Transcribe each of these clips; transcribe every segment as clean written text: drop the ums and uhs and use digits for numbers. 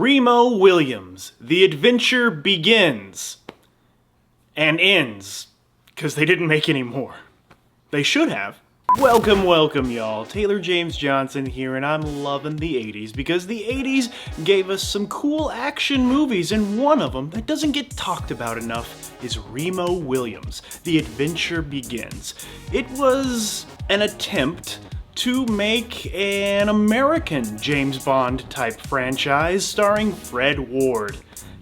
Remo Williams, The Adventure Begins. And ends. Because they didn't make any more. They should have. Welcome, y'all. Taylor James Johnson here, and I'm loving the 80s because the 80s gave us some cool action movies, and one of them that doesn't get talked about enough is Remo Williams, The Adventure Begins. It was an attempt to make an American James Bond type franchise starring Fred Ward.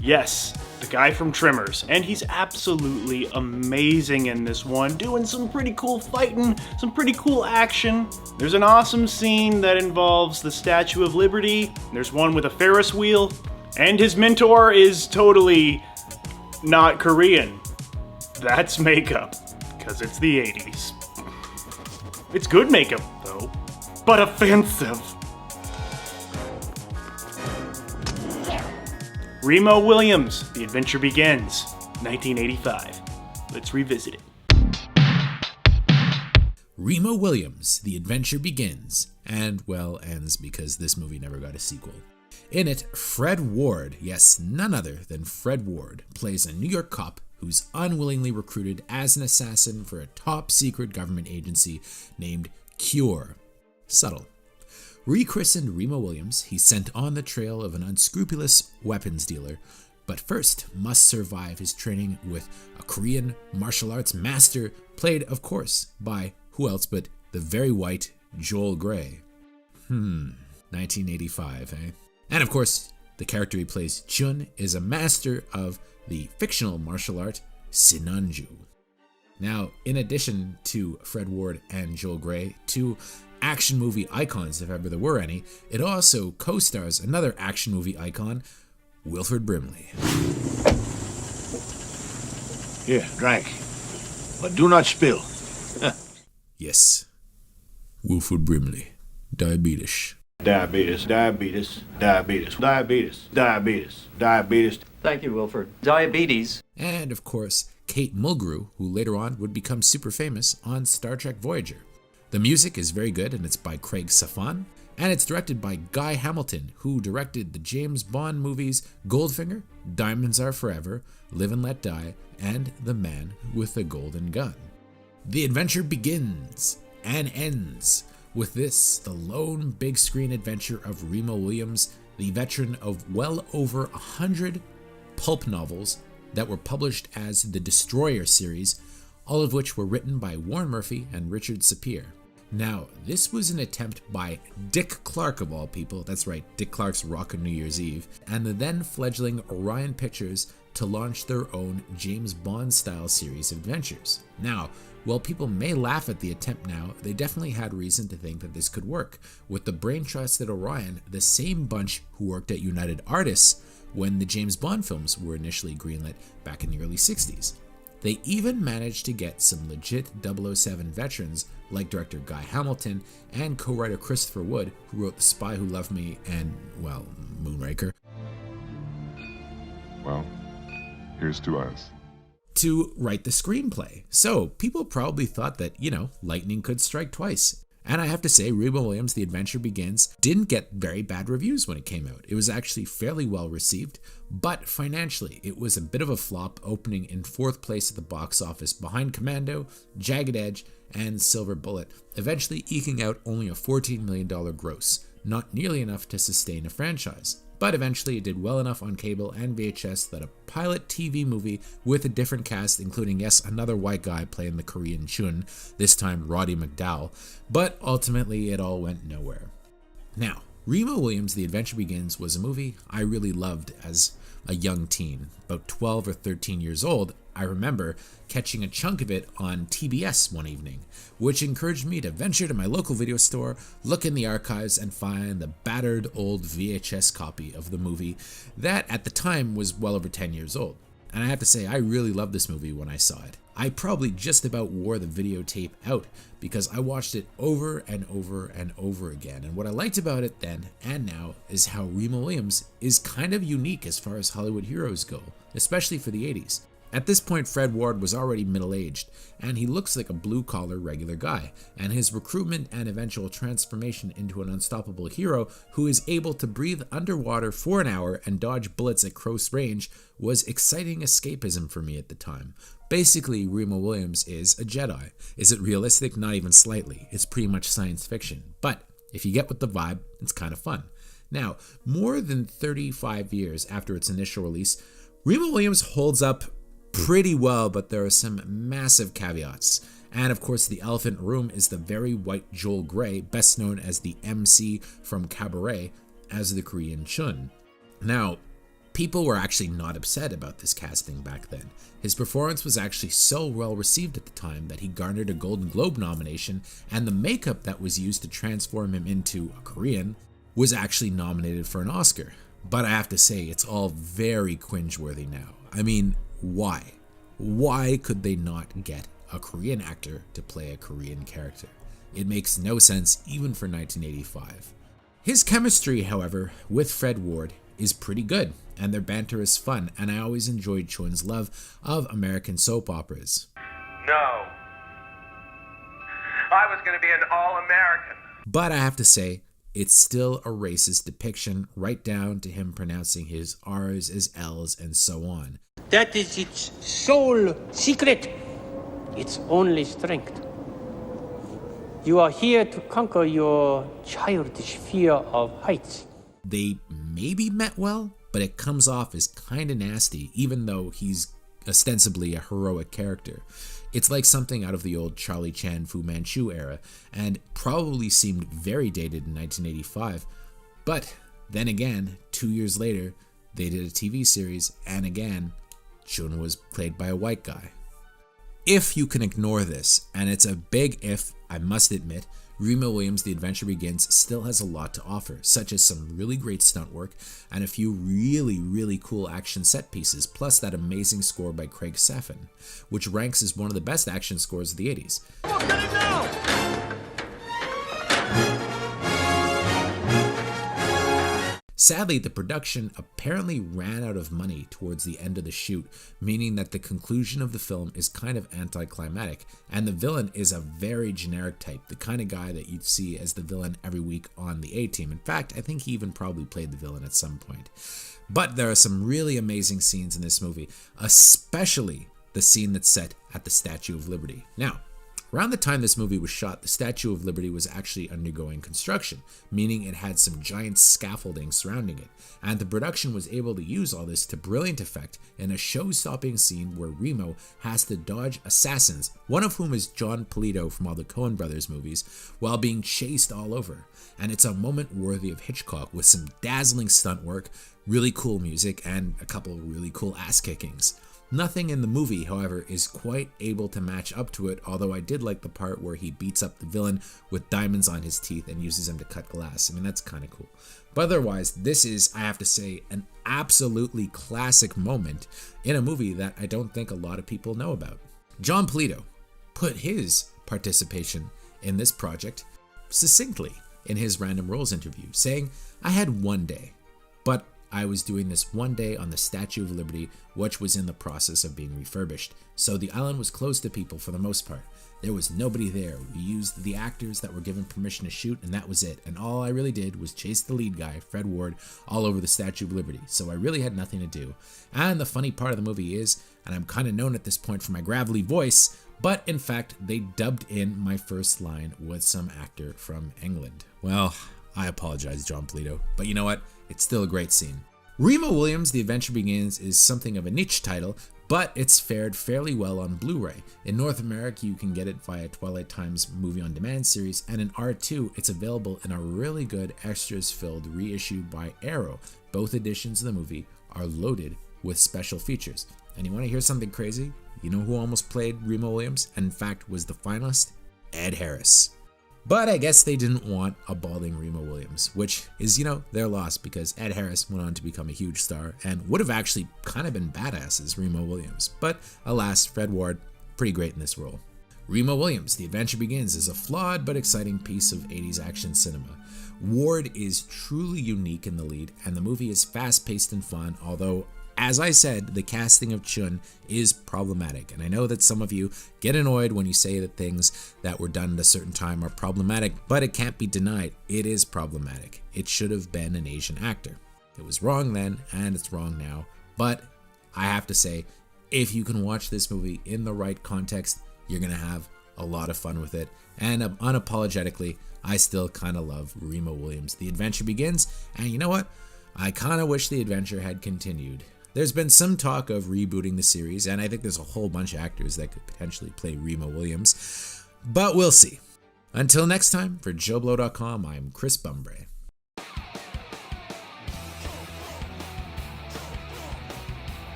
Yes, the guy from Tremors, and he's absolutely amazing in this one, doing some pretty cool fighting, some pretty cool action. There's an awesome scene that involves the Statue of Liberty, there's one with a Ferris wheel, and his mentor is totally not Korean. That's makeup, because it's the 80s. It's good makeup, though, but offensive. Remo Williams, The Adventure Begins, 1985. Let's revisit it. Remo Williams, The Adventure Begins, and, well, ends because this movie never got a sequel. In it, Fred Ward, yes, none other than Fred Ward, plays a New York cop who's unwillingly recruited as an assassin for a top-secret government agency named Cure. Subtle. Rechristened Remo Williams, he's sent on the trail of an unscrupulous weapons dealer, but first must survive his training with a Korean martial arts master, played, of course, by who else but the very white Joel Grey. 1985, eh? And of course, the character he plays, Chun, is a master of the fictional martial art Sinanju. Now, in addition to Fred Ward and Joel Grey, two action movie icons, if ever there were any, it also co-stars another action movie icon, Wilford Brimley. Here, drink. But do not spill. Yes, Wilford Brimley. Diabetes. Diabetes, diabetes, diabetes, diabetes, diabetes, diabetes. Thank you, Wilford. Diabetes. And, of course, Kate Mulgrew, who later on would become super famous on Star Trek Voyager. The music is very good, and it's by Craig Safan, and it's directed by Guy Hamilton, who directed the James Bond movies Goldfinger, Diamonds Are Forever, Live and Let Die, and The Man with the Golden Gun. The adventure begins and ends with this, the lone big screen adventure of Remo Williams, the veteran of well over 100 pulp novels that were published as the Destroyer series, all of which were written by Warren Murphy and Richard Sapir. Now, this was an attempt by Dick Clark, of all people, that's right, Dick Clark's Rockin' New Year's Eve, and the then fledgling Orion Pictures to launch their own James Bond-style series of adventures. Now, while people may laugh at the attempt now, they definitely had reason to think that this could work, with the brain trust at Orion, the same bunch who worked at United Artists when the James Bond films were initially greenlit back in the early 60s. They even managed to get some legit 007 veterans like director Guy Hamilton and co-writer Christopher Wood, who wrote The Spy Who Loved Me and, well, Moonraker. Well, here's to us. To write the screenplay. So people probably thought that, lightning could strike twice. And I have to say, Remo Williams' The Adventure Begins didn't get very bad reviews when it came out. It was actually fairly well received, but financially, it was a bit of a flop, opening in 4th place at the box office behind Commando, Jagged Edge, and Silver Bullet, eventually eking out only a $14 million gross, not nearly enough to sustain a franchise. But eventually it did well enough on cable and VHS that a pilot TV movie with a different cast, including, yes, another white guy playing the Korean Chun, this time Roddy McDowall, but ultimately it all went nowhere. Now, Remo Williams' The Adventure Begins was a movie I really loved as a young teen. About 12 or 13 years old, I remember catching a chunk of it on TBS one evening, which encouraged me to venture to my local video store, look in the archives, and find the battered old VHS copy of the movie that at the time was well over 10 years old. And I have to say, I really loved this movie when I saw it. I probably just about wore the videotape out because I watched it over and over and over again. And what I liked about it then and now is how Remo Williams is kind of unique as far as Hollywood heroes go, especially for the 80s. At this point, Fred Ward was already middle-aged, and he looks like a blue-collar regular guy, and his recruitment and eventual transformation into an unstoppable hero who is able to breathe underwater for an hour and dodge bullets at close range was exciting escapism for me at the time. Basically, Remo Williams is a Jedi. Is it realistic? Not even slightly. It's pretty much science fiction, but if you get with the vibe, it's kind of fun. Now, more than 35 years after its initial release, Remo Williams holds up pretty well, but there are some massive caveats. And of course, the elephant in the room is the very white Joel Grey, best known as the MC from Cabaret, as the Korean Chun. Now, people were actually not upset about this casting back then. His performance was actually so well received at the time that he garnered a Golden Globe nomination, and the makeup that was used to transform him into a Korean was actually nominated for an Oscar. But I have to say, it's all very cringeworthy now. I mean, why? Why could they not get a Korean actor to play a Korean character? It makes no sense even for 1985. His chemistry, however, with Fred Ward is pretty good, and their banter is fun, and I always enjoyed Chun's love of American soap operas. No. I was going to be an all-American. But I have to say, it's still a racist depiction, right down to him pronouncing his R's as L's and so on. That is its sole secret, its only strength. You are here to conquer your childish fear of heights. They maybe meant well, but it comes off as kinda nasty, even though he's ostensibly a heroic character. It's like something out of the old Charlie Chan Fu Manchu era, and probably seemed very dated in 1985. But then again, 2 years later, they did a TV series, and again, Chun was played by a white guy. If you can ignore this, and it's a big if, I must admit, Remo Williams' The Adventure Begins still has a lot to offer, such as some really great stunt work and a few really cool action set pieces, plus that amazing score by Craig Safan, which ranks as one of the best action scores of the 80s. Sadly, the production apparently ran out of money towards the end of the shoot, meaning that the conclusion of the film is kind of anticlimactic, and the villain is a very generic type, the kind of guy that you'd see as the villain every week on the A-Team. In fact, I think he even probably played the villain at some point. But there are some really amazing scenes in this movie, especially the scene that's set at the Statue of Liberty. Now, around the time this movie was shot, the Statue of Liberty was actually undergoing construction, meaning it had some giant scaffolding surrounding it, and the production was able to use all this to brilliant effect in a show-stopping scene where Remo has to dodge assassins, one of whom is John Polito from all the Coen Brothers movies, while being chased all over. And it's a moment worthy of Hitchcock with some dazzling stunt work, really cool music, and a couple really cool ass-kickings. Nothing in the movie, however, is quite able to match up to it, although I did like the part where he beats up the villain with diamonds on his teeth and uses them to cut glass. I mean, that's kind of cool. But otherwise, this is, I have to say, an absolutely classic moment in a movie that I don't think a lot of people know about. John Polito put his participation in this project succinctly in his Random Roles interview, saying, "I had one day, but I was doing this one day on the Statue of Liberty, which was in the process of being refurbished. So the island was closed to people for the most part. There was nobody there. We used the actors that were given permission to shoot, and that was it. And all I really did was chase the lead guy, Fred Ward, all over the Statue of Liberty. So I really had nothing to do." And the funny part of the movie is, and I'm kind of known at this point for my gravelly voice, but in fact, they dubbed in my first line with some actor from England. Well, I apologize, John Polito, but you know what? It's still a great scene. Remo Williams' The Adventure Begins is something of a niche title, but it's fared fairly well on Blu-ray. In North America, you can get it via Twilight Time's Movie on Demand series, and in R2, it's available in a really good extras-filled reissue by Arrow. Both editions of the movie are loaded with special features. And you want to hear something crazy? You know who almost played Remo Williams, and in fact was the finalist? Ed Harris. But I guess they didn't want a balding Remo Williams, which is, their loss, because Ed Harris went on to become a huge star and would have actually kind of been badass as Remo Williams. But alas, Fred Ward, pretty great in this role. Remo Williams, The Adventure Begins is a flawed but exciting piece of 80s action cinema. Ward is truly unique in the lead, and the movie is fast-paced and fun, although as I said, the casting of Chun is problematic. And I know that some of you get annoyed when you say that things that were done at a certain time are problematic, but it can't be denied. It is problematic. It should have been an Asian actor. It was wrong then, and it's wrong now. But I have to say, if you can watch this movie in the right context, you're going to have a lot of fun with it. And unapologetically, I still kind of love Remo Williams. The adventure begins, and you know what? I kind of wish the adventure had continued. There's been some talk of rebooting the series, and I think there's a whole bunch of actors that could potentially play Remo Williams, but we'll see. Until next time, for JoeBlow.com, I'm Chris Bumbray.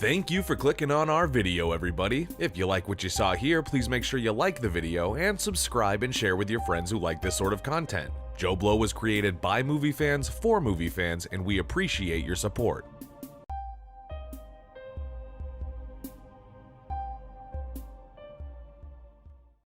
Thank you for clicking on our video, everybody. If you like what you saw here, please make sure you like the video and subscribe and share with your friends who like this sort of content. Joe Blow was created by movie fans for movie fans, and we appreciate your support.